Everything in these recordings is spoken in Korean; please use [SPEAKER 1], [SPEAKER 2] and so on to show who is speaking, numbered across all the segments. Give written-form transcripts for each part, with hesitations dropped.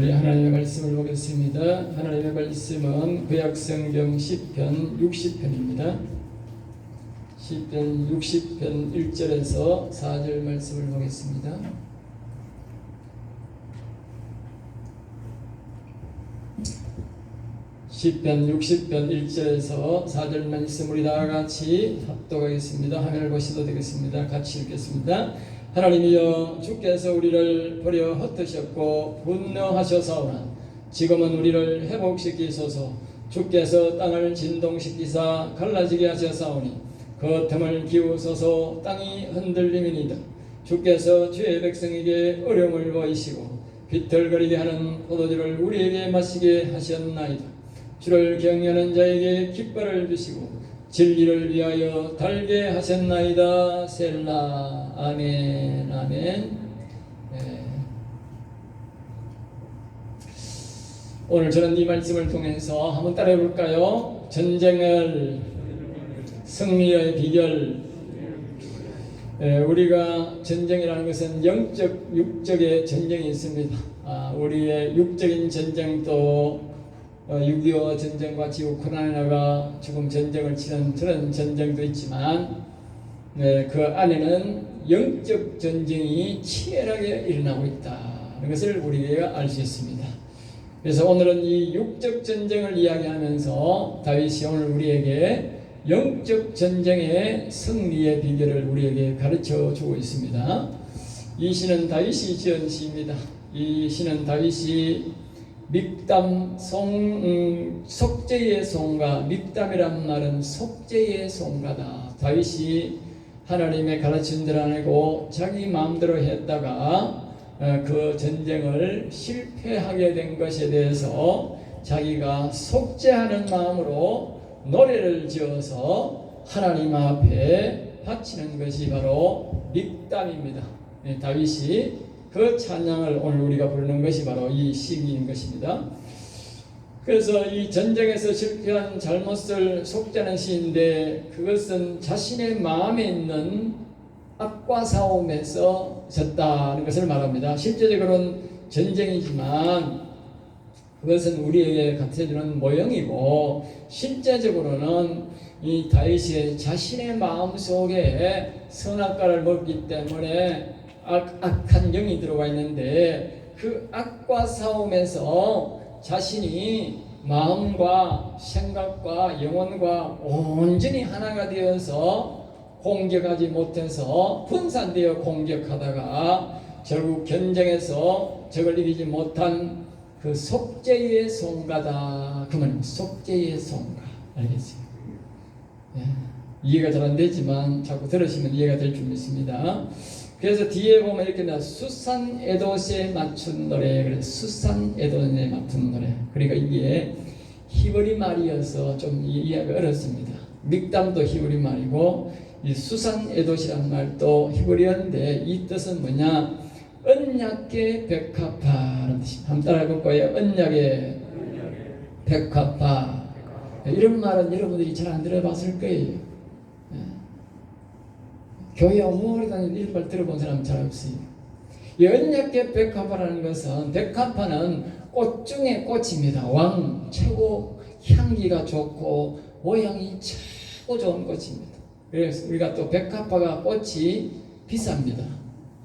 [SPEAKER 1] 우리 하나님의 말씀을 보겠습니다. 하나님의 말씀은 구약성경 시편 60편입니다. 시편 60편 1절에서 4절 말씀을 보겠습니다. 시편 60편 1절에서 4절 말씀 우리 다 같이 합독하겠습니다. 화면을 보셔도 되겠습니다. 같이 읽겠습니다. 하나님이여, 주께서 우리를 버려 흩으셨고 분노하셔사오나 지금은 우리를 회복시키소서. 주께서 땅을 진동시키사 갈라지게 하셨사오니 그 틈을 기우소서. 땅이 흔들림이니이다. 주께서 주의 백성에게 어려움을 보이시고 비틀거리게 하는 포도주를 우리에게 마시게 하셨나이다. 주를 경외하는 자에게 깃발을 주시고 진리를 위하여 달게 하셨나이다. 셀라. 아멘. 아멘. 네. 오늘 저는 이 말씀을 통해서 한번 따라해 볼까요? 전쟁을 승리의 비결. 우리가 전쟁이라는 것은 영적, 육적의 전쟁이 있습니다. 우리의 육적인 전쟁도 6.25 전쟁과 지구 우크라이나가 지금 전쟁을 치는 그런 전쟁도 있지만 그 안에는 영적 전쟁이 치열하게 일어나고 있다는 것을 우리가 알 수 있습니다. 그래서 오늘은 이 육적 전쟁을 이야기하면서 다윗이 오늘 우리에게 영적 전쟁의 승리의 비결을 우리에게 가르쳐 주고 있습니다. 이 시는 다윗이 지은 시입니다. 이 시는 다윗이 믹담 속죄의 송가, 믹담이란 말은 속죄의 송가다. 다윗이 하나님의 가르친 대로 안 하고 자기 마음대로 했다가 그 전쟁을 실패하게 된 것에 대해서 자기가 속죄하는 마음으로 노래를 지어서 하나님 앞에 바치는 것이 바로 믹담입니다. 다윗이 그 찬양을 오늘 우리가 부르는 것이 바로 이 시기인 것입니다. 그래서 이 전쟁에서 실패한 잘못을 속죄하는 시인데 그것은 자신의 마음에 있는 악과 싸움에서 졌다는 것을 말합니다. 실제적으로는 전쟁이지만 그것은 우리에게 가르쳐주는 모형이고 실제적으로는 이 다윗이 자신의 마음 속에 선악과를 먹기 때문에 악한 영이 들어가 있는데 그 악과 싸움에서 자신이 마음과 생각과 영혼과 온전히 하나가 되어서 공격하지 못해서 분산되어 공격하다가 결국 견쟁에서 적을 이기지 못한 그 속죄의 송가다. 그 말입니다. 속죄의 송가. 알겠어요? 이해가 잘 안 되지만 자꾸 들으시면 이해가 될 줄 믿습니다. 그래서 뒤에 보면 이렇게 나와 수산 에돗에 맞춘 노래. 그래서 수산 에돗에 맞춘 노래. 그러니까 이게 히브리 말이어서 좀 이해하기 어렵습니다. 믹담도 히브리 말이고 이 수산 에돗이라는 말도 히브리어인데 이 뜻은 뭐냐? 언약의 백합화라는 뜻입니다. 한번 따라해 볼 거예요. 언약의 백합화. 이런 말은 여러분들이 잘 안 들어봤을 거예요. 교회 오래 다니는 이런 말 들어본 사람 잘 없어요. 이 언약의 백합화라는 것은 백합화는 꽃 중에 꽃입니다. 왕 최고 향기가 좋고 모양이 최고 좋은 꽃입니다. 그래서 우리가 또 백합화가 꽃이 비쌉니다.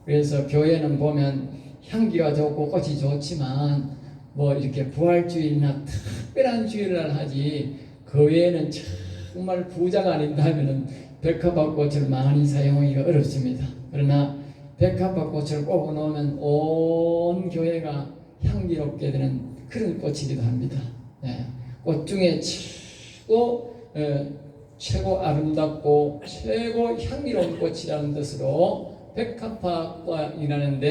[SPEAKER 1] 그래서 교회는 보면 향기가 좋고 꽃이 좋지만 뭐 이렇게 부활주일이나 특별한 주일날 하지 그 외에는 정말 부자가 아닌다면은 백합화 꽃을 많이 사용하기가 어렵습니다. 그러나 백합화 꽃을 꽂아 놓으면 온 교회가 향기롭게 되는 그런 꽃이기도 합니다. 꽃 중에 최고 아름답고 최고 향기로운 꽃이라는 뜻으로 백합화이라는데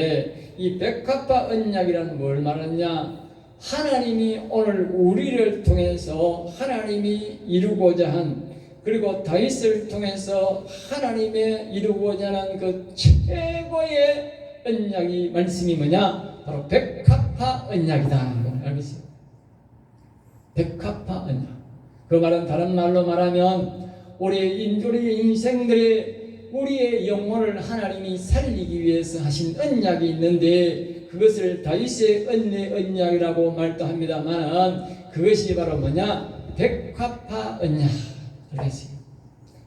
[SPEAKER 1] 이 백합화 언약이란 뭘 말하냐? 하나님이 오늘 우리를 통해서 하나님이 이루고자 한 그리고 다윗을 통해서 하나님의 이루고자 하는 그 최고의 언약이 말씀이 뭐냐? 바로 백합화 언약이다. 알겠어요? 백합화 언약. 그 말은 다른 말로 말하면 우리의 인생들의 우리의 영혼을 하나님이 살리기 위해서 하신 언약이 있는데 그것을 다윗의 언약이라고 말도 합니다만 그것이 바로 뭐냐? 백합화 언약. 알겠어요?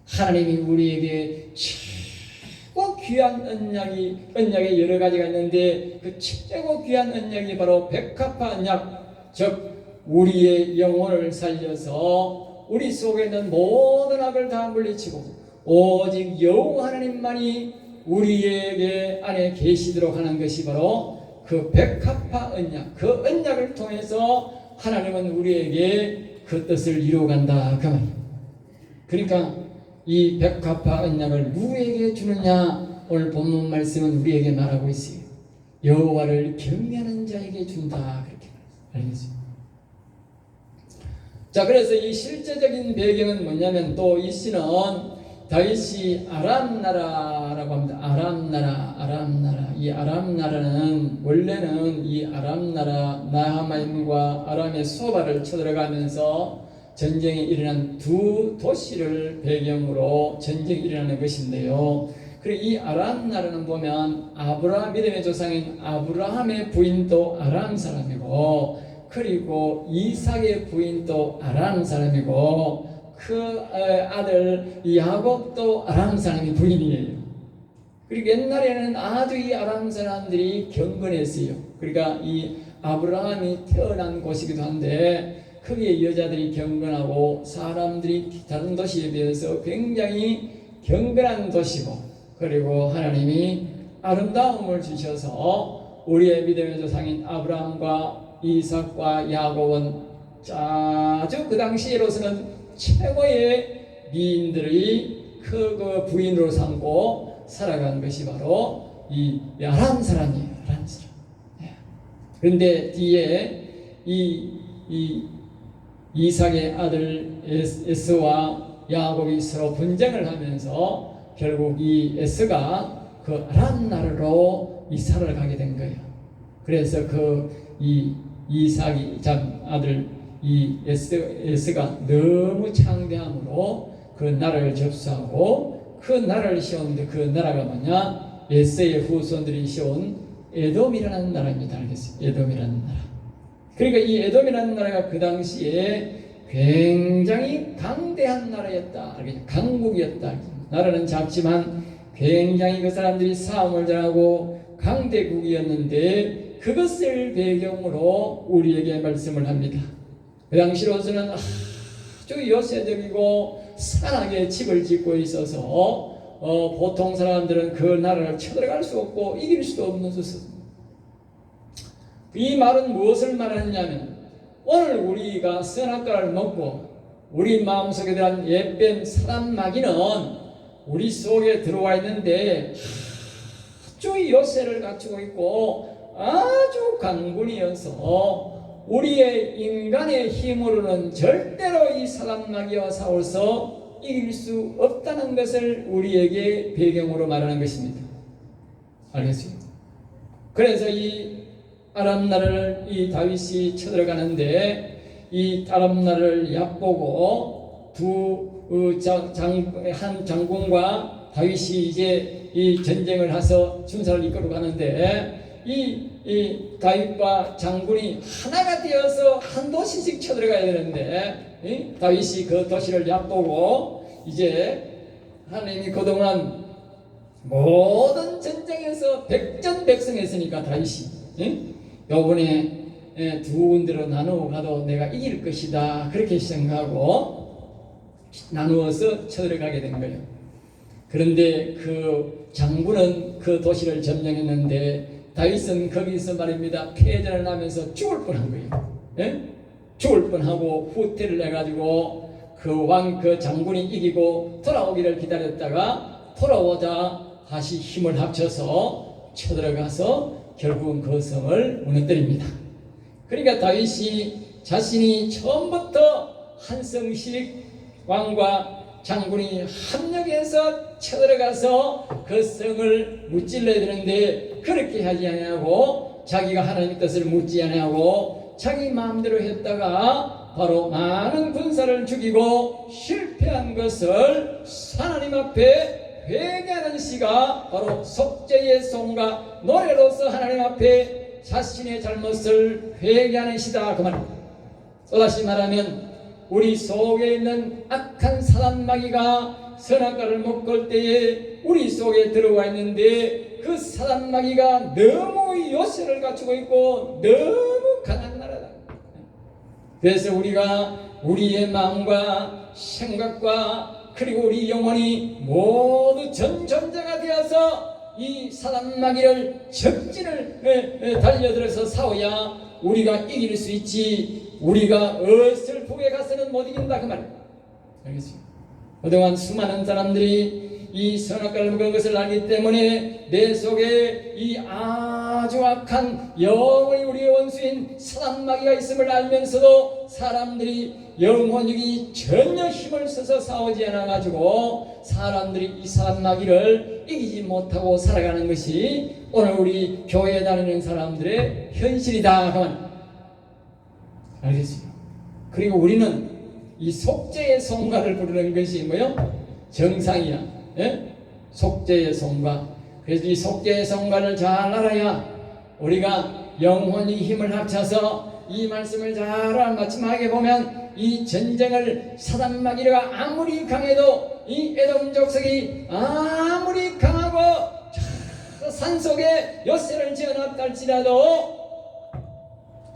[SPEAKER 1] 하나님이 우리에게 최고 귀한 언약이 여러 가지가 있는데 그 최고 귀한 언약이 바로 백합화 언약, 즉 우리의 영혼을 살려서 우리 속에 있는 모든 악을 다 물리치고 오직 여호와 하나님만이 우리에게 안에 계시도록 하는 것이 바로 그 백합화 언약. 그 언약을 통해서 하나님은 우리에게 그 뜻을 이루어간다 그 말이에요. 그러니까 이 백합화 언약을 누구에게 주느냐? 오늘 본문 말씀은 우리에게 말하고 있어요. 여호와를 경외하는 자에게 준다 그렇게 알겠어요. 자, 그래서 이 실제적인 배경은 뭐냐면 또 이 시는 다윗이 아람 나라라고 합니다. 아람 나라. 이 아람 나라는 원래는 이 아람 나라 나하마임과 아람의 소바를 쳐들어가면서 전쟁이 일어난 두 도시를 배경으로 전쟁이 일어나는 것인데요. 그리고 이 아람 나라는 보면 믿음의 조상인 아브라함의 부인도 아람 사람이고, 그리고 이삭의 부인도 아람 사람이고, 그 아들 야곱도 아람 사람이 부인이에요. 그리고 옛날에는 아주 이 아람 사람들이 경건했어요. 그러니까 이 아브라함이 태어난 곳이기도 한데 거기에 여자들이 경건하고 사람들이 다른 도시에 비해서 굉장히 경건한 도시고, 그리고 하나님이 아름다움을 주셔서 우리의 믿음의 조상인 아브라함과 이삭과 야곱은 아주 그 당시로서는 최고의 미인들이 그 부인으로 삼고 살아간 것이 바로 이 아람 사람이에요. 아람 사람. 그런데 뒤에 이 이삭의 아들 에스와 야곱이 서로 분쟁을 하면서 결국 이 에스가 그 아람 나라로 이사를 가게 된 거예요. 그래서 이 이삭이 아들 이 에스가 너무 창대함으로 그 나라를 접수하고 그 나라를 세웠는데 그 나라가 뭐냐? 에스의 후손들이 세운 에돔이라는 나라입니다. 알겠어요? 에돔이라는 나라. 그러니까 이 에돔이라는 나라가 그 당시에 굉장히 강대한 나라였다. 강국이었다. 나라는 작지만 굉장히 그 사람들이 싸움을 잘하고 강대국이었는데 그것을 배경으로 우리에게 말씀을 합니다. 그 당시로서는 아주 요새적이고 산악에 집을 짓고 있어서 보통 사람들은 그 나라를 쳐들어갈 수 없고 이길 수도 없는 수습. 이 말은 무엇을 말하느냐면 오늘 우리가 선악과를 먹고 우리 마음속에 대한 옛뱀 사단 마귀는 우리 속에 들어와 있는데 아주 요새를 갖추고 있고 아주 강군이어서 우리의 인간의 힘으로는 절대로 이 사단 마귀와 싸워서 이길 수 없다는 것을 우리에게 배경으로 말하는 것입니다. 알겠습니다. 그래서 이 아람 나라를 이 다윗이 쳐들어가는데 이 아람 나라를 얕보고 한 장군과 다윗이 이제 이 전쟁을 해서 군사를 이끌어 가는데 이 다윗과 장군이 하나가 되어서 한 도시씩 쳐들어가야 되는데 다윗이 그 도시를 얕보고 이제 하나님이 그동안 모든 전쟁에서 백전백승했으니까 다윗이 요번에 두 군데로 나누어 가도 내가 이길 것이다 그렇게 생각하고 나누어서 쳐들어가게 된 거예요. 그런데 그 장군은 그 도시를 점령했는데 다윗은 거기서 말입니다 패전을 하면서 죽을 뻔한 거예요. 죽을 뻔하고 후퇴를 해가지고 그 장군이 이기고 돌아오기를 기다렸다가 돌아오자 다시 힘을 합쳐서 쳐들어가서 결국은 그 성을 무너뜨립니다. 그러니까 다윗이 자신이 처음부터 한 성씩 왕과 장군이 합력해서 쳐들어가서 그 성을 무찔러야 되는데 그렇게 하지 아니하고 자기가 하나님의 뜻을 묻지 아니하고 자기 마음대로 했다가 바로 많은 군사를 죽이고 실패한 것을 하나님 앞에 회개하는 시가 바로 속죄의 송과 노래로서 하나님 앞에 자신의 잘못을 회개하는 시다 그 말입니다. 또다시 말하면 우리 속에 있는 악한 사단 마귀가 선악과를 먹을 때에 우리 속에 들어와 있는데 그 사단 마귀가 너무 요새를 갖추고 있고 너무 강한 나라다. 그래서 우리가 우리의 마음과 생각과 그리고 우리 영혼이 모두 전전자가 되어서 이 사단 마귀를 적진을 달려들어서 싸워야 우리가 이길 수 있지, 우리가 어설프게 가서는 못 이긴다 그 말이에요. 알겠습니까? 그동안 수많은 사람들이 이 선악과를 먹은 것을 알기 때문에 내 속에 이 아주 악한 영원히 우리의 원수인 사단 마귀가 있음을 알면서도 사람들이 영혼이 전혀 힘을 써서 싸우지 않아 가지고 사람들이 이 사단 마귀를 이기지 못하고 살아가는 것이 오늘 우리 교회에 다니는 사람들의 현실이다 하면 알겠습니다. 그리고 우리는 이 속죄의 성가를 부르는 것이 뭐요? 정상이야. 예? 속죄의 성가. 그래서 이 속죄의 성가를 잘 알아야 우리가 영혼이 힘을 합쳐서 이 말씀을 잘 마지막에 보면 이 전쟁을 사단 마귀가 아무리 강해도 이 에돔 족속이 아무리 강하고 저 산속에 요새를 지어놨다 할지라도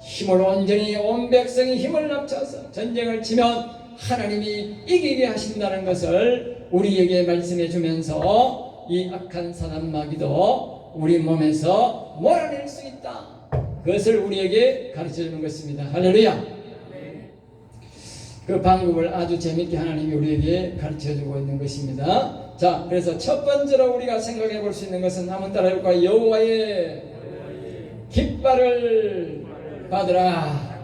[SPEAKER 1] 힘을 온전히 온 백성이 힘을 합쳐서 전쟁을 치면 하나님이 이기게 하신다는 것을 우리에게 말씀해 주면서 이 악한 사단 마귀도 우리 몸에서 몰아낼 수 있다. 그것을 우리에게 가르쳐 주는 것입니다. 할렐루야. 그 방법을 아주 재밌게 하나님이 우리에게 가르쳐 주고 있는 것입니다. 자, 그래서 첫 번째로 우리가 생각해 볼 수 있는 것은 한번 따라해 볼까요? 여호와의 깃발을 받으라.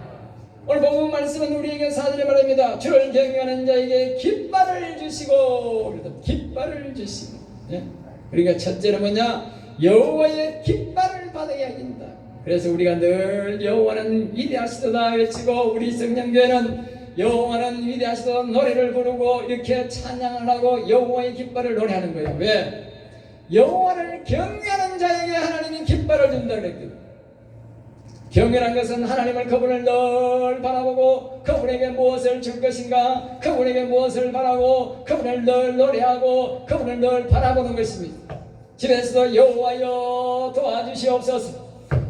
[SPEAKER 1] 오늘 본문 말씀은 우리에게 4절에 말합니다. 주를 경외하는 자에게 깃발을 주시고, 깃발을 주시고. 예? 그러니까 첫째는 뭐냐? 여호와의 깃발을 받아야 된다. 그래서 우리가 늘 여호와는 위대하시도다 외치고, 우리 성령교회는 여호와는 위대하시도다 노래를 부르고 이렇게 찬양을 하고 여호와의 깃발을 노래하는 거예요. 왜? 여호와를 경외하는 자에게 하나님이 깃발을 준다 그랬거든요. 경외란 것은 하나님을 그분을 늘 바라보고 그분에게 무엇을 줄 것인가, 그분에게 무엇을 바라고 그분을 늘 노래하고 그분을 늘 바라보는 것입니다. 집에서도 여호와여 도와주시옵소서,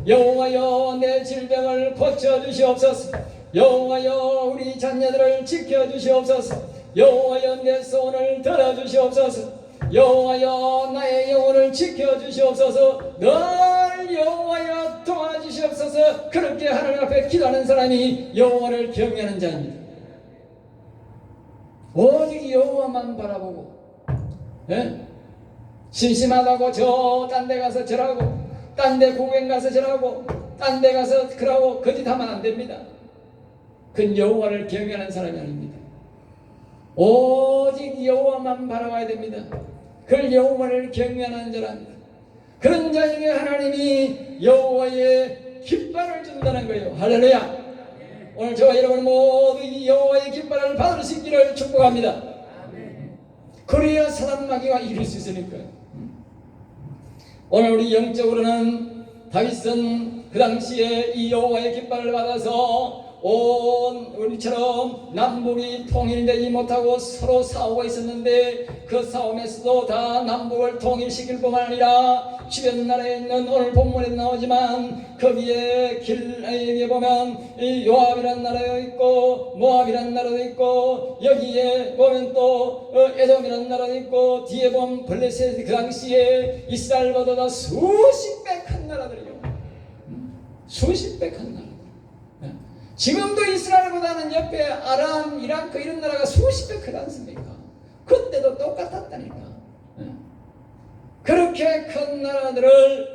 [SPEAKER 1] 여호와여 내 질병을 고쳐주시옵소서, 여호와여 우리 자녀들을 지켜주시옵소서, 여호와여 내 소원을 들어주시옵소서, 여호와여 나의 영혼을 지켜주시옵소서, 늘 여호와여 도와주시옵소서. 그렇게 하나님 앞에 기도하는 사람이 여호와를 경외하는 자입니다. 오직 여호와만 바라보고, 예? 심심하다고 저 딴 데 가서 저라고, 딴 데 구경 가서 저라고, 딴 데 가서 그러고 거짓하면 안 됩니다. 그건 여호와를 경외하는 사람이 아닙니다. 오직 여호와만 바라봐야 됩니다. 그걸 여호와를 경외하는 자랍니다. 그런 자에게 하나님이 여호와의 깃발을 준다는 거예요. 할렐루야. 오늘 저와 여러분 모두 이 여호와의 깃발을 받을 수 있기를 축복합니다. 그래야 사단 마귀가 이길 수 있으니까요. 오늘 우리 영적으로는 다윗은 그 당시에 이 여호와의 깃발을 받아서 온 우리처럼 남북이 통일되지 못하고 서로 싸우고 있었는데 그 싸움에서도 다 남북을 통일시킬 뿐만 아니라 주변 나라에 있는 오늘 본문에 나오지만 거기에 길에 보면 요압이라는 나라도 있고 모압이라는 나라도 있고 여기에 보면 또 에돔이라는 나라도 있고 뒤에 보면 블레셋 그 당시에 이스라엘보다 수십 배 큰 나라들이요. 수십 배 큰 나라. 지금도 이스라엘보다는 옆에 아람, 이라크 이런 나라가 수십 배 크지 않습니까? 그때도 똑같았다니까. 그렇게 큰 나라들을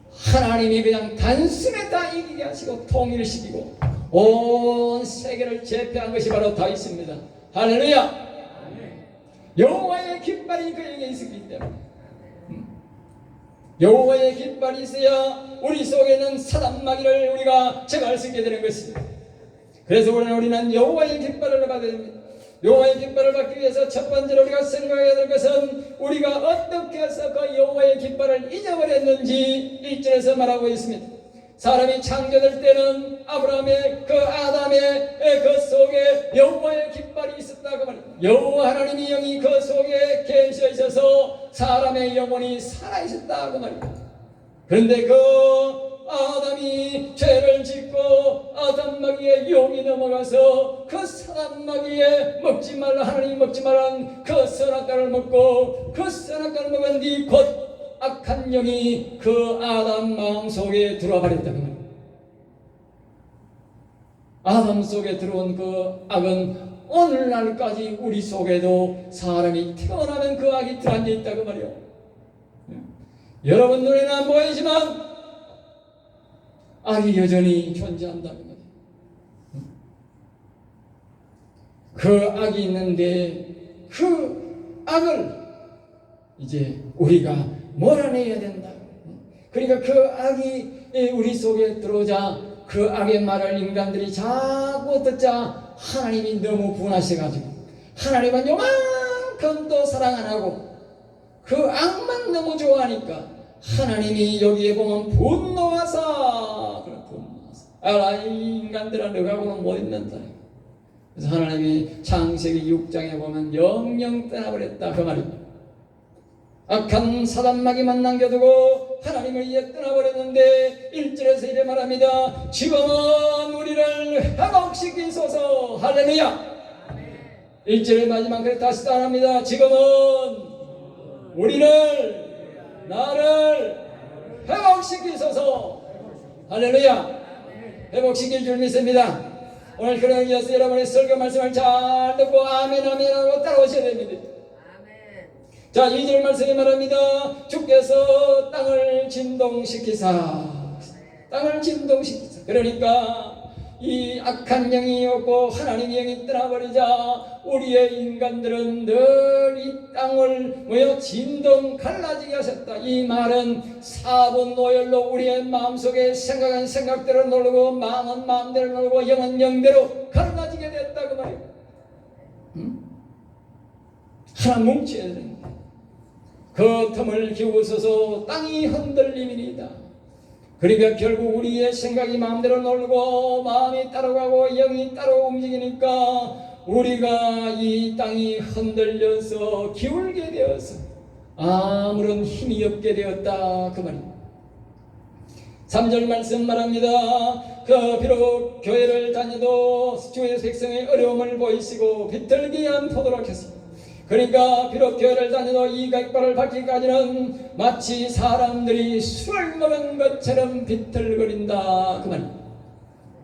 [SPEAKER 1] 하나님이 그냥 단숨에 다 이기게 하시고 통일시키고 온 세계를 제패한 것이 바로 다윗입니다. 할렐루야. 여호와의 깃발이 그에게 있었기 때문에 여호와의 깃발이 있어야 우리 속에 있는 사단 마귀를 우리가 제거할 수 있게 되는 것입니다. 그래서 우리는 여호와의 깃발을 받아야 됩니다. 여호와의 깃발을 받기 위해서 첫 번째로 우리가 생각해야 될 것은 우리가 어떻게 해서 그 여호와의 깃발을 잊어버렸는지 1절에서 말하고 있습니다. 사람이 창조될 때는 아브라함의 그 아담의 그 속에 여호와의 깃발이 있었다고 말입니다. 여호와 하나님의 영이 그 속에 계셔 있어서 사람의 영혼이 살아 있었다고 말입니다. 그런데 그 아담이 죄를 짓고 아담마귀의 용이 넘어가서 그 사람마귀에 먹지 말라 하나님이 먹지 말라는 그 선악과를 먹고 그 선악과를 먹은 뒤 곧 악한 영이 그 아담 마음 속에 들어와 버렸다고 말입니다. 아담 속에 들어온 그 악은 오늘날까지 우리 속에도 사람이 태어나면 그 악이 들어앉아 있다고 말이요. 여러분 눈에는 안 보이지만 악이 여전히 존재한다는 거예요. 그 악이 있는데 그 악을 이제 우리가 몰아내야 된다. 그러니까 그 악이 우리 속에 들어오자 그 악의 말을 인간들이 자꾸 듣자 하나님이 너무 분하셔가지고 하나님은 요만큼 또 사랑 안 하고 그 악만 너무 좋아하니까 하나님이 여기에 보면 분노하사 알아 이 인간들아 너하고는 못 있는다. 그래서 하나님이 창세기 6장에 보면 영영 떠나버렸다 그 말입니다. 악한 사단마귀만 남겨두고 하나님을 이제 떠나버렸는데 1절에서 이래 말합니다. 지금은 우리를 회복시키소서. 할렐루야. 1절의 마지막 그래 다시 따라합니다. 지금은 우리를 나를 회복시키소서. 할렐루야. 회복시킬 줄 믿습니다. 오늘 그런 이어서 여러분의 설교 말씀을 잘 듣고 아멘 아멘 하고 따라오셔야 됩니다. 자, 2절 말씀에 말합니다. 주께서 땅을 진동시키사. 땅을 진동시키사. 그러니까 이 악한 영이 없고 하나님의 영이 떠나버리자 우리의 인간들은 늘 이 땅을 진동 갈라지게 하셨다. 이 말은 사분 오열로 우리의 마음속에 생각한 생각대로 놀고 마음은 마음대로 놀고 영은 영대로 갈라지게 됐다 그 말이에요. 하나 뭉쳐야 됩니다. 그 틈을 기우소서. 땅이 흔들림이니이다. 그러니까 결국 우리의 생각이 마음대로 놀고 마음이 따라가고 영이 따로 움직이니까 우리가 이 땅이 흔들려서 기울게 되어서 아무런 힘이 없게 되었다 그 말입니다. 3절 말씀 말합니다. 그 비록 교회를 다녀도 주의 백성의 어려움을 보이시고 비틀기한 포도를 켰습니다. 그러니까 비록 교회를 다녀도 이 깃발을 받기까지는 마치 사람들이 술을 먹은 것처럼 비틀거린다 그 말입니다.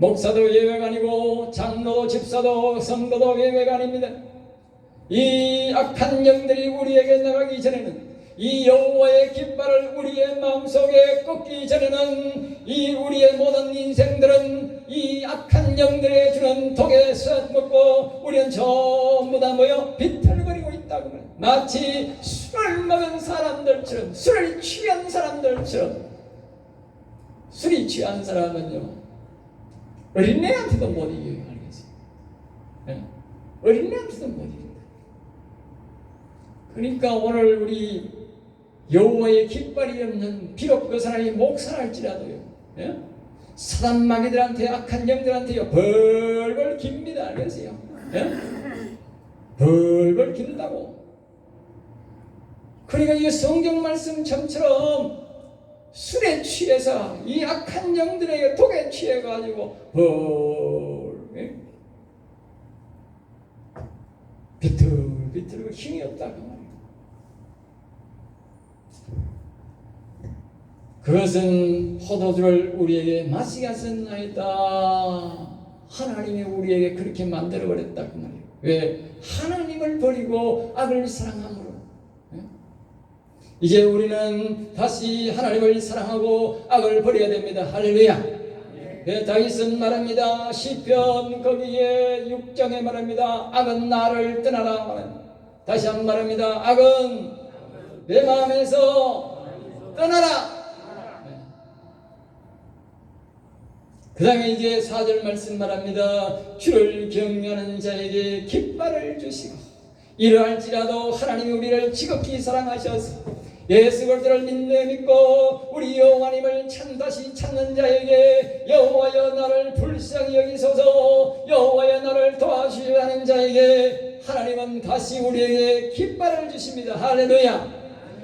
[SPEAKER 1] 목사도 예외가 아니고 장로도 집사도 성도도 예외가 아닙니다. 이 악한 영들이 우리에게 나가기 전에는 이 여호와의 깃발을 우리의 마음속에 꽂기 전에는 이 우리의 모든 인생들은 이 악한 영들에 주는 독에 쇠먹고 우리는 전부 다 모여 비틀거리고 있다고 말해요. 마치 술을 먹은 사람들처럼 술을 취한 사람들처럼. 술이 취한 사람은요 어린애한테도 못 이겨요. 알겠어요? 네? 어린애한테도 못 이깁니다. 그러니까 오늘 우리 여호와의 깃발이 없는 비록 그 사람이 목사랄지라도요 예? 사단마귀들한테 악한 영들한테요 벌벌 깁니다. 알겠어요? 예? 벌벌 긴다고. 그러니까 이 성경 말씀처럼 술에 취해서 이 악한 영들에게 독에 취해가지고 예? 비틀비틀고 힘이 없다고. 그것은 포도주를 우리에게 마시게 하셨나이다. 하나님이 우리에게 그렇게 만들어버렸다 그 말이에요. 왜? 하나님을 버리고 악을 사랑함으로. 이제 우리는 다시 하나님을 사랑하고 악을 버려야 됩니다. 할렐루야. 네, 다윗은 말합니다. 시편 거기에 6장에 말합니다. 악은 나를 떠나라 말합니다. 다시 한번 말합니다. 악은 내 마음에서 떠나라. 그 다음에 이제 4절 말씀 말합니다. 주를 경외하는 자에게 깃발을 주시고 이러할지라도 하나님이 우리를 지극히 사랑하셔서 예수 그리스도를 믿고 우리 여호와님을 다시 찾는 자에게 여호와여 나를 불쌍히 여기소서 여호와여 나를 도와주시려 하는 자에게 하나님은 다시 우리에게 깃발을 주십니다. 할렐루야.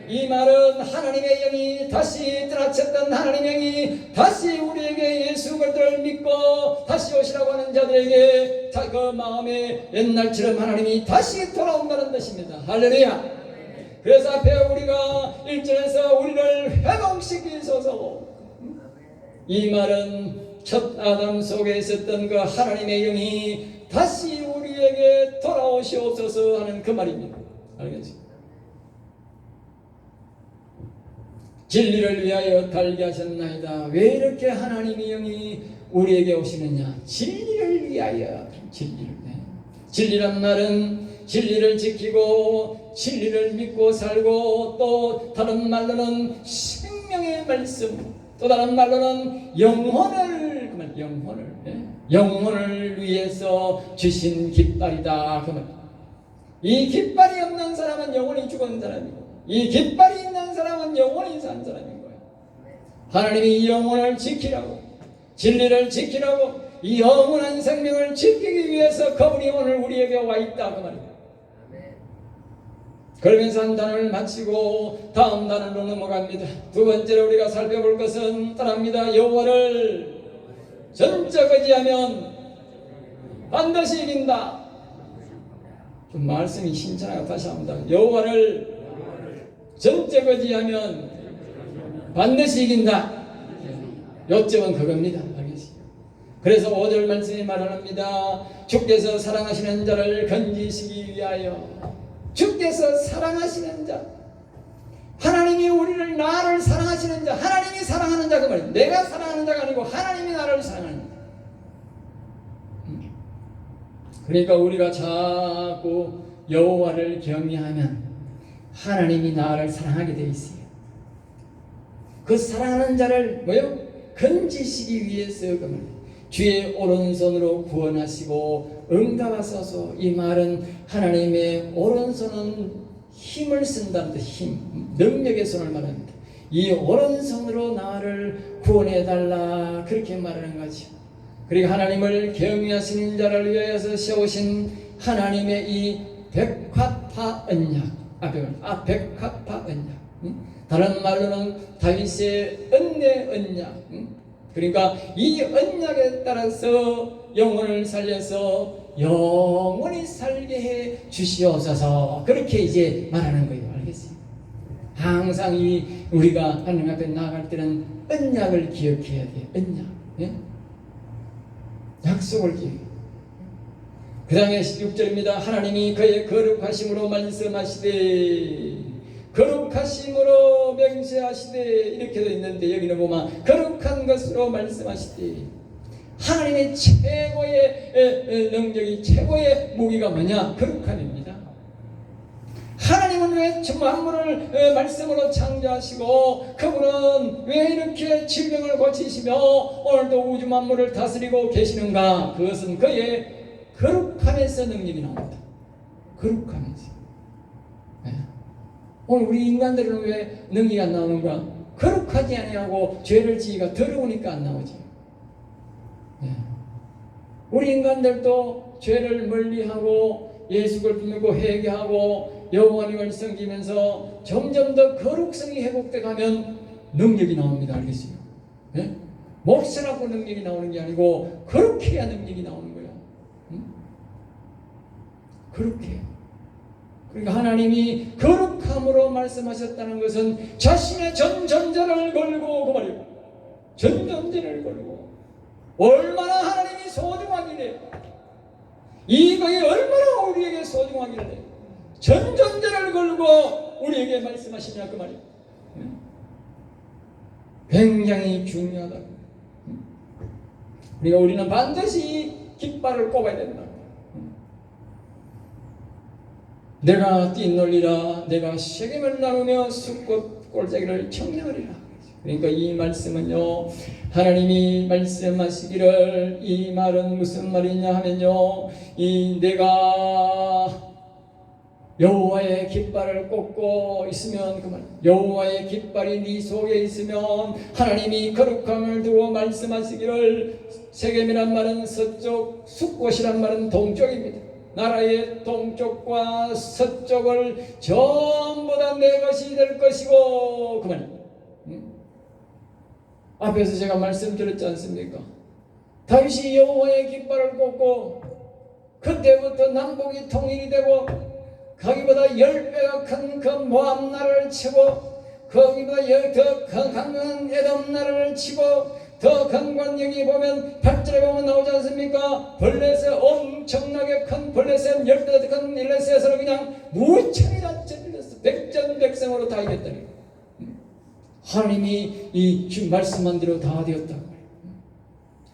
[SPEAKER 1] 이 말은 하나님의 영이 다시 떠나쳤던 하나님의 영이 다시 우리에게 예수 그리스도를 믿고 다시 오시라고 하는 자들에게 그 마음에 옛날처럼 하나님이 다시 돌아온다는 뜻입니다. 할렐루야. 그래서 앞에 우리가 1절에서 우리를 회복시키소서, 이 말은 첫 아담 속에 있었던 그 하나님의 영이 다시 우리에게 돌아오시옵소서 하는 그 말입니다. 알겠죠? 진리를 위하여 달게 하셨나이다. 왜 이렇게 하나님의 영이 우리에게 오시느냐? 진리를 위하여. 진리란 말은 진리를 지키고 진리를 믿고 살고, 또 다른 말로는 생명의 말씀, 또 다른 말로는 영혼을, 그 말, 영혼을 위해서 주신 깃발이다. 그 말. 이 깃발이 없는 사람은 영혼이 죽은 사람이고, 이 깃발이 있는 사람은 영원히 산 사람인 거예요. 하나님이 이 영혼을 지키라고, 진리를 지키라고, 이 영원한 생명을 지키기 위해서 그분이 오늘 우리에게 와 있다 그 말이에요. 그러면서 한 단을 마치고 다음 단으로 넘어갑니다. 두 번째로 우리가 살펴볼 것은 따라합니다. 여호와를 전적 의지하면 반드시 이긴다. 좀 말씀이 신선하고 다시 합니다. 여호와를 전적 의지하면 반드시 이긴다. 요점은 그겁니다. 알겠습니다. 그래서 5절 말씀이 말합니다. 주께서 사랑하시는 자를 건지시기 위하여. 주께서 사랑하시는 자, 하나님이 우리를, 나를 사랑하시는 자, 하나님이 사랑하는 자 그 말이에요. 내가 사랑하는 자가 아니고 하나님이 나를 사랑하는 자. 그러니까 우리가 자꾸 여호와를 경외하면 하나님이 나를 사랑하게 돼 있어요. 그 사랑하는 자를 뭐요? 건지시기 위해서 그 말이에요. 주의 오른손으로 구원하시고 응답하소서. 이 말은 하나님의 오른손은 힘을 쓴다는 뜻, 힘, 능력의 손을 말합니다. 이 오른손으로 나를 구원해달라 그렇게 말하는 거죠. 그리고 하나님을 경외하시는 자를 위하여서 세우신 하나님의 이 백합화 언약, 백합화 언약, 다른 말로는 다윗의 은혜 언약. 그러니까 이 언약에 따라서 영혼을 살려서 영원히 살게 해 주시옵소서. 그렇게 이제 말하는 거예요. 알겠어요? 항상 우리가 하나님 앞에 나아갈 때는 언약을 기억해야 돼요. 언약. 예? 약속을 기억해요. 그 다음에 6절입니다. 하나님이 그의 거룩하심으로 말씀하시되, 거룩하심으로 맹세하시되, 이렇게 되어 있는데 여기는 보면 거룩한 것으로 말씀하시되, 하나님의 최고의 능력이, 최고의 무기가 뭐냐? 거룩함입니다. 하나님은 왜 만물을 말씀으로 창조하시고, 그분은 왜 이렇게 질병을 고치시며 오늘도 우주 만물을 다스리고 계시는가? 그것은 그의 거룩함에서 능력이 나옵니다. 거룩함에서. 오늘 우리 인간들은 왜 능력이 안 나오는가? 거룩하지 아니하고 죄를 지기가 더러우니까 안 나오지. 우리 인간들도 죄를 멀리하고 예수를 믿고 회개하고 여호와님을 섬기면서 점점 더 거룩성이 회복돼 가면 능력이 나옵니다. 알겠어요? 몫이라고 능력이 나오는 게 아니고 그렇게 해야 능력이 나오는 거예요. 그렇게. 그러니까 하나님이 거룩함으로 말씀하셨다는 것은 자신의 전전제를 걸고, 그 말이에요. 전전제를 걸고. 얼마나 하나님이 소중하길래, 이것이 얼마나 우리에게 소중하길래 전전제를 걸고 우리에게 말씀하시냐 그 말이에요. 굉장히 중요하다. 우리는 반드시 깃발을 꼽아야 된다. 내가 띠놀리라, 내가 책임을 나누며 숫꽃 골짜기를 청량하리라. 그러니까 이 말씀은요, 하나님이 말씀하시기를, 이 말은 무슨 말이냐 하면요, 이 내가 여호와의 깃발을 꽂고 있으면, 그 말, 여호와의 깃발이 네 속에 있으면 하나님이 거룩함을 두고 말씀하시기를, 세겜이란 말은 서쪽, 숫곳이란 말은 동쪽입니다. 나라의 동쪽과 서쪽을 전부 다 내 것이 될 것이고, 그 말. 앞에서 제가 말씀드렸지 않습니까? 다윗이 여호와의 깃발을 꽂고 그때부터 남북이 통일이 되고, 거기보다 10배가 큰 그 모압 나라를 치고, 거기보다 더 강한 에돔 나라를 치고, 더 강한, 여기 보면 8절에 보면 나오지 않습니까? 블레셋, 엄청나게 큰 블레셋, 10배 큰 블레셋으로 그냥 무참히 다 찔렸어. 백전백승으로 다 이겼다니. 하나님이 이 말씀한 대로 다 되었다고.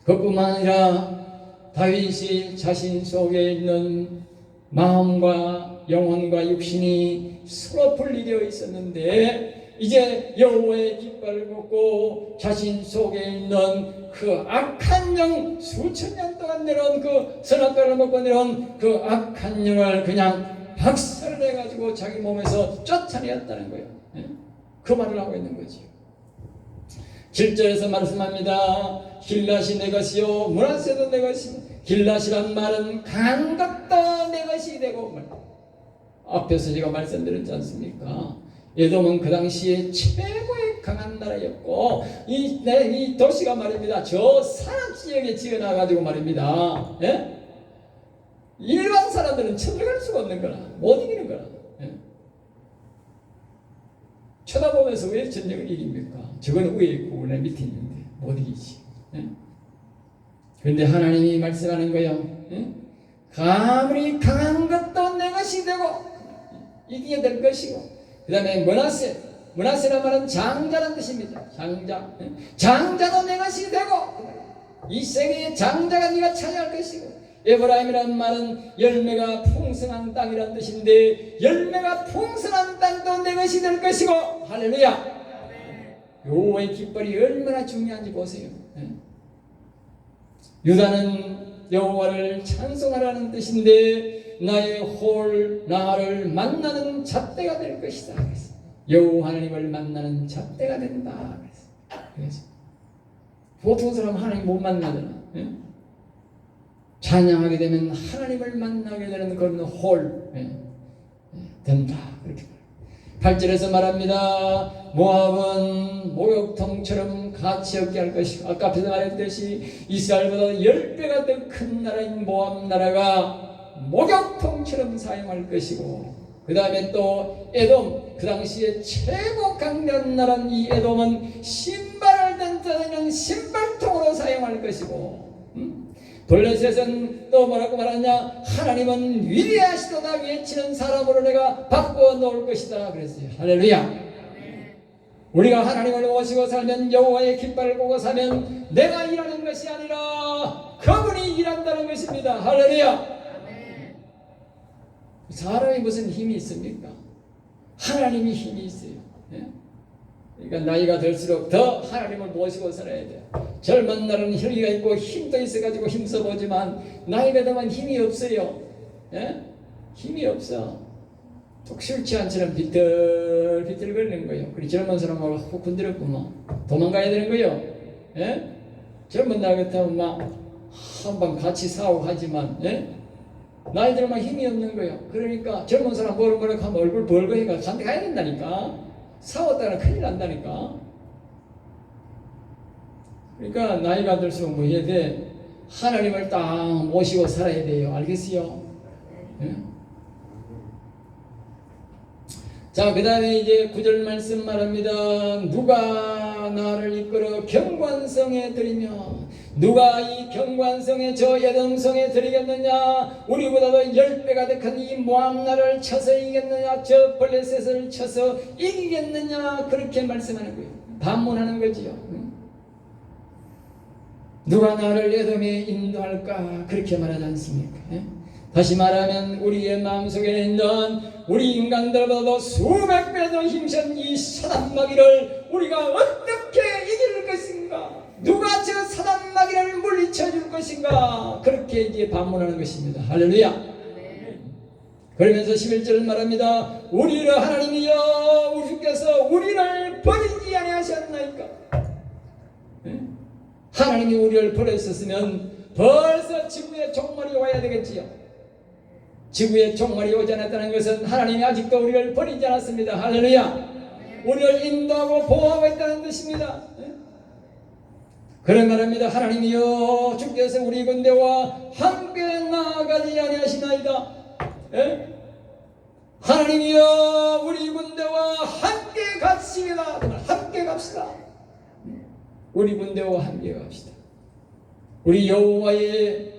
[SPEAKER 1] 그뿐만 아니라 다윗이 자신 속에 있는 마음과 영혼과 육신이 서로 분리되어 있었는데, 이제 여호와의 깃발을 꽂고 자신 속에 있는 그 악한 영, 수천 년 동안 내려온 그 선악과를 먹고 내려온 그 악한 영을 그냥 박살내가지고 자기 몸에서 쫓아내었다는 거예요. 그 말을 하고 있는 거지. 7절에서 말씀합니다. 길랏이 내 것이요 므낫세도 내 것이요. 길랏이란 말은 강한 것도 내 것이 되고, 앞에서 제가 말씀드렸지 않습니까? 에돔은 그 당시에 최고의 강한 나라였고, 이 도시가 말입니다, 저 산악 지역에 지어놔가지고 말입니다, 예? 일반 사람들은 쳐들어갈 수가 없는 거라, 못 이기는 거라. 예? 쳐다보면서 왜 전쟁을 이깁니까? 저건 위에 있고 내 밑에 있는데 못 이기지. 예? 그런데 하나님이 말씀하는 거예요. 예? 아무리 강한 것도 내 것이 되고 이기게 될 것이고, 그 다음에 므낫세란 말은 장자라는 뜻입니다. 장자. 예? 장자도 내 것이 되고, 이 세계의 장자가 네가 차지할 것이고, 에브라임이란 말은 열매가 풍성한 땅이란 뜻인데, 열매가 풍성한 땅도 내 것이 될 것이고, 할렐루야. 여호와의 깃발이 얼마나 중요한지 보세요. 유다는 여호와를 찬송하라는 뜻인데, 나의 나를 만나는 잣대가 될 것이다. 여호와 하나님을 만나는 잣대가 된다. 그래서 보통 사람 하나님 못 만나잖아. 찬양하게 되면 하나님을 만나게 되는 그런 된다. 그렇게 8절에서 말합니다. 모압은 목욕통처럼 가치 없게 할 것이고, 아까 앞에서 말했듯이 이스라엘보다 10배가 더 큰 나라인 모압 나라가 목욕통처럼 사용할 것이고, 그 다음에 또 에돔, 그 당시에 최고 강력한 나라인 이 에돔은 신발을 던져내는 신발통으로 사용할 것이고, 블레셋은 또 뭐라고 말하냐? 하나님은 위대하시도다 외치는 사람으로 내가 바꾸어 놓을 것이다 그랬어요. 할렐루야. 우리가 하나님을 모시고 살면, 여호와의 깃발을 보고 사면 내가 일하는 것이 아니라 그분이 일한다는 것입니다. 할렐루야. 사람이 무슨 힘이 있습니까? 하나님이 힘이 있어요. 그러니까 나이가 들수록 더 하나님을 모시고 살아야 돼. 젊은 날은 혈기가 있고 힘도 있어가지고 힘써보지만, 나이가 들면 힘이 없어요. 힘이 없어. 툭 싫지 않처럼 비틀비틀 거리는 거예요. 그리고 젊은 사람하고 훅 건드렸구만 도망가야 되는 거예요. 젊은 날 같으면 막 한번 같이 싸우고 하지만, 나이 들면 힘이 없는 거예요. 그러니까 젊은 사람 뭐라 하면 얼굴 벌거니까 간데 가야 된다니까. 싸웠다가 큰일 난다니까. 그러니까 나이가 들수록 뭐 해야 돼? 하나님을 딱 모시고 살아야 돼요. 알겠어요? 자, 그 다음에 이제 9절 말씀 말합니다. 누가 나를 이끌어 경관성에 들이며, 누가 이 경관성에, 저 에돔성에 들이겠느냐? 우리보다도 10배가 더 큰 이 모압 나라를 쳐서 이기겠느냐? 저 블레셋을 쳐서 이기겠느냐? 그렇게 말씀하는 거예요. 반문하는 거지요. 누가 나를 에돔에 인도할까? 그렇게 말하지 않습니까? 다시 말하면 우리의 마음속에 있는 우리 인간들보다도 수백 배 더 힘센 이 사단마귀를 우리가 어떻게 이길 것인가? 누가 저 사단 마귀를 물리쳐 줄 것인가? 그렇게 이제 반문하는 것입니다. 할렐루야. 그러면서 11절을 말합니다. 우리를 하나님이여 우주께서 우리를 버리지 아니하셨나이까? 하나님이 우리를 버렸었으면 벌써 지구에 종말이 와야 되겠지요. 지구에 종말이 오지 않았다는 것은 하나님이 아직도 우리를 버리지 않았습니다. 할렐루야. 우리를 인도하고 보호하고 있다는 뜻입니다. 그런 말합니다. 하나님이여 주께서 우리 군대와 함께 나아가지 아니하시나이다. 하나님이여 우리 군대와 함께 갑시다. 함께 갑시다. 우리 군대와 함께 갑시다. 우리 여호와의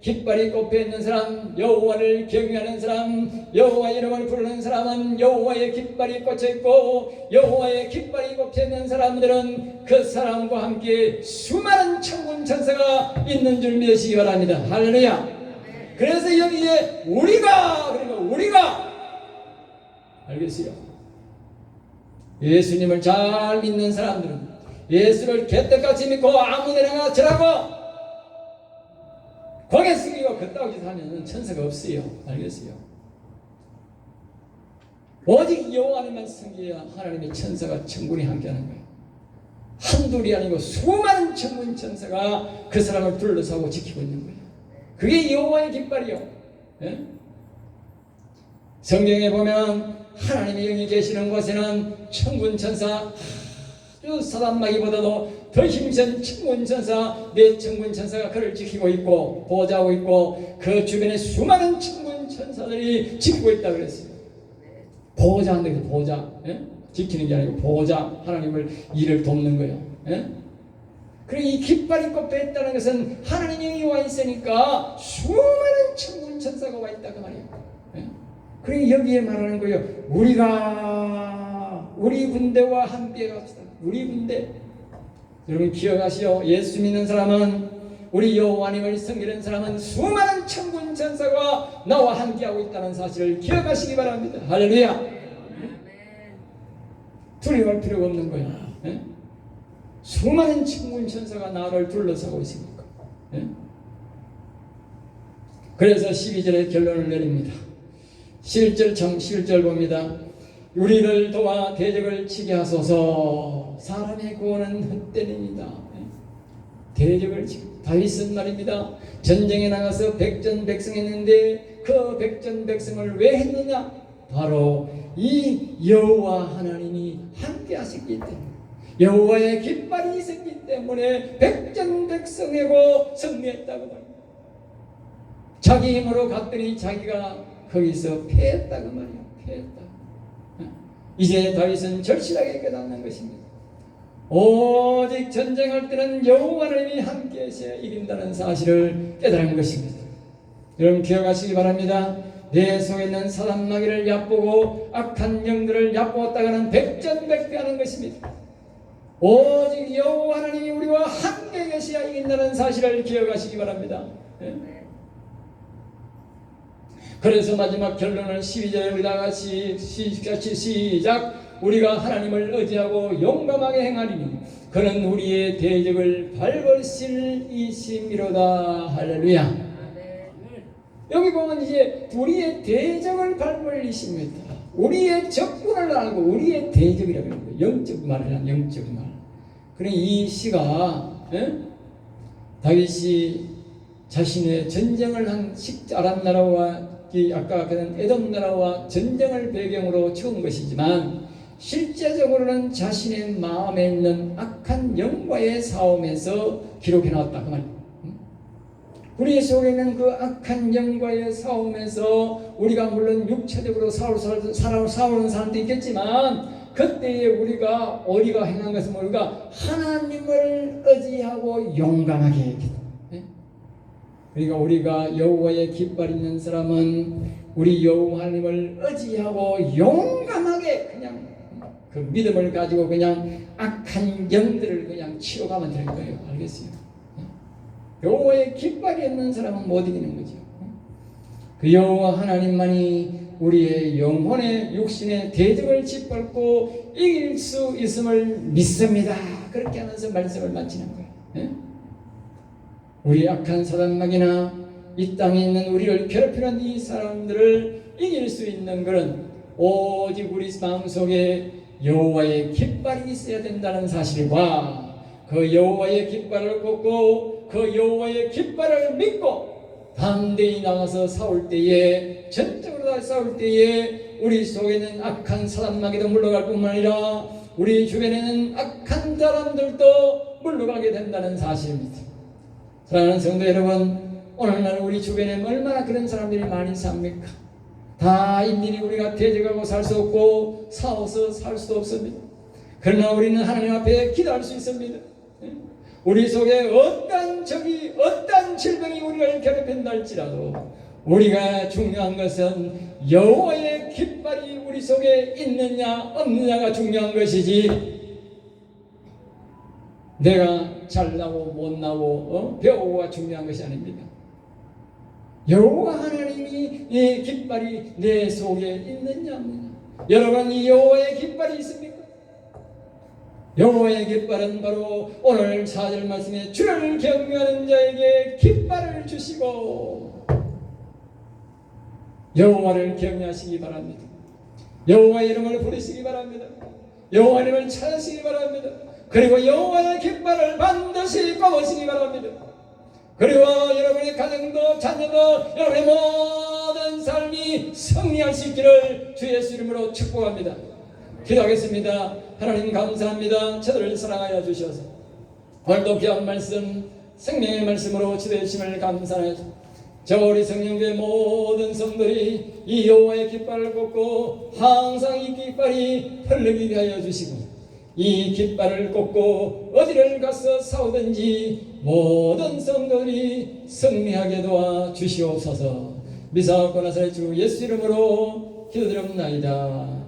[SPEAKER 1] 깃발이 꼽혀 있는 사람, 여호와를 경외하는 사람, 여호와의 이름을 부르는 사람은 여호와의 깃발이 꽂혀 있고 여호와의 깃발이 꼽혀 있는 사람들은 그 사람과 함께 수많은 천군 천사가 있는 줄 믿으시기 바랍니다. 할렐루야. 그래서 여기에 우리가 알겠어요? 예수님을 잘 믿는 사람들은 예수를 개떡같이 믿고 아무데나 절하고 고개 숙이고 그따위 짓 하면 천사가 없어요. 알겠어요? 오직 여호와님만 섬겨야 하나님의 천사가 천군이 함께하는 거예요. 한둘이 아니고 수많은 천군 천사가 그 사람을 둘러싸고 지키고 있는 거예요. 그게 여호와의 깃발이요. 예? 성경에 보면 하나님의 영이 계시는 곳에는 천군 천사, 아주 사단마귀보다도 더 힘센 천군 천사, 네 천군 천사가 그를 지키고 있고 보호하고 있고 그 주변에 수많은 천군 천사들이 지키고 있다 그랬어요. 보호자인데 보호자, 예? 지키는 게 아니고 보호자, 하나님을 일을 돕는 거예요. 예? 그리고 이 깃발이 꼽혀 있다는 것은 하나님의 영이 와 있으니까 수많은 천군 천사가 와 있다 그 말이에요. 예? 그리고 여기에 말하는 거예요. 우리가 우리 군대와 함께 갑시다. 우리 군대. 여러분 기억하시오. 예수 믿는 사람은 우리 여호와님을 섬기는 사람은 수많은 천군 천사가 나와 함께하고 있다는 사실을 기억하시기 바랍니다. 할렐루야. 두려워할 필요가 없는 거야. 예? 수많은 천군 천사가 나를 둘러싸고 있으니까. 예? 그래서 12절에 결론을 내립니다. 11절 봅니다. 우리를 도와 대적을 치게 하소서. 사람의 구원은 헛되입니다. 대적을 치고 다윗은 말입니다. 전쟁에 나가서 백전백승했는데 그 백전백승을 왜 했느냐? 바로 이 여호와 하나님이 함께 하셨기 때문에, 여호와의 깃발이 있었기 때문에 백전백승하고 승리했다고 말입니다. 자기 힘으로 갔더니 자기가 거기서 패했다고 말이에요. 패했다. 이제 다윗은 절실하게 깨닫는 것입니다. 오직 전쟁할 때는 여호와 하나님이 함께 하셔야 이긴다는 사실을 깨달은 것입니다. 여러분 기억하시기 바랍니다. 내 속에 있는 사단 마귀를 얕보고 악한 영들을 얕보았다가는 백전백패하는 것입니다. 오직 여호와 하나님이 우리와 함께 계셔야 이긴다는 사실을 기억하시기 바랍니다. 네? 그래서 마지막 결론은 12절에 우리 다같이 시작. 우리가 하나님을 의지하고 용감하게 행하리니 그는 우리의 대적을 밟으실 이심이로다. 할렐루야. 여기 보면 이제 우리의 대적을 밟을 이심이다. 우리의 적군을 알고 우리의 대적이라고 하는 거예요. 영적 말을 한 영적 말. 그러니 이 시가 다윗이 자신의 전쟁을 한 아람 나라와 아까 그런 에돔 나라와 전쟁을 배경으로 적은 것이지만 실제적으로는 자신의 마음에 있는 악한 영과의 싸움에서 기록해 놨다 그 말이에요. 우리 속에 있는 그 악한 영과의 싸움에서 우리가 물론 육체적으로 싸우는 사람도 있겠지만 그때에 우리가 행한 것은 우리가 하나님을 의지하고 용감하게 했다. 그러니까 우리가 여호와의 깃발 있는 사람은 우리 여호와 하나님을 의지하고 용감하게 그냥 그 믿음을 가지고 그냥 악한 영들을 그냥 치러가면 되는 거예요. 알겠어요? 여호와의 깃발이 없는 사람은 못 이기는 거죠. 그 여호와 하나님만이 우리의 영혼의 육신의 대적을 짓밟고 이길 수 있음을 믿습니다. 그렇게 하면서 말씀을 마치는 거예요. 예? 우리 악한 사단마귀나 이 땅에 있는 우리를 괴롭히는 이 사람들을 이길 수 있는 것은 오직 우리 마음속에 여호와의 깃발이 있어야 된다는 사실과 그 여호와의 깃발을 꽂고 그 여호와의 깃발을 믿고 담대히 나가서 싸울 때에, 전적으로 다 싸울 때에 우리 속에는 악한 사단마귀도 물러갈 뿐만 아니라 우리 주변에는 악한 사람들도 물러가게 된다는 사실입니다. 사랑하는 성도 여러분, 오늘날 우리 주변에 얼마나 그런 사람들이 많이 삽니까? 다 일일이 우리가 대적하고 살 수 없고 싸워서 살 수도 없습니다. 그러나 우리는 하나님 앞에 기도할 수 있습니다. 우리 속에 어떤 적이, 어떤 질병이 우리를 괴롭힌다 할지라도 우리가 중요한 것은 여호와의 깃발이 우리 속에 있느냐 없느냐가 중요한 것이지, 내가 잘나고 못나고 배우고가 중요한 것이 아닙니다. 여호와 하나님이 이 깃발이 내 속에 있느냐 없느냐. 여러분, 이 여호와의 깃발이 있습니까? 여호와의 깃발은 바로 오늘 4절 말씀에 주를 경외하는 자에게 깃발을 주시고, 여호와를 경외하시기 바랍니다. 여호와의 이름을 부르시기 바랍니다. 여호와 이름을 찾으시기 바랍니다. 그리고 여호와의 깃발을 반드시 꼽으시기 바랍니다. 그리고 여러분의 가정도 자녀도 여러분의 모든 삶이 승리할 수 있기를 주 예수 이름으로 축복합니다. 기도하겠습니다. 하나님 감사합니다. 저들을 사랑하여 주셔서 오늘도 귀한 말씀, 생명의 말씀으로 지도해 주심을 감사합니다. 저 우리 성령교회 모든 성들이 이 여호와의 깃발을 꽂고 항상 이 깃발이 흐르게 하여 주시고, 이 깃발을 꽂고 어디를 가서 싸우든지 모든 성도들이 승리하게 도와 주시옵소서. 미사옵고 나사렛 주 예수 이름으로 기도드립나이다.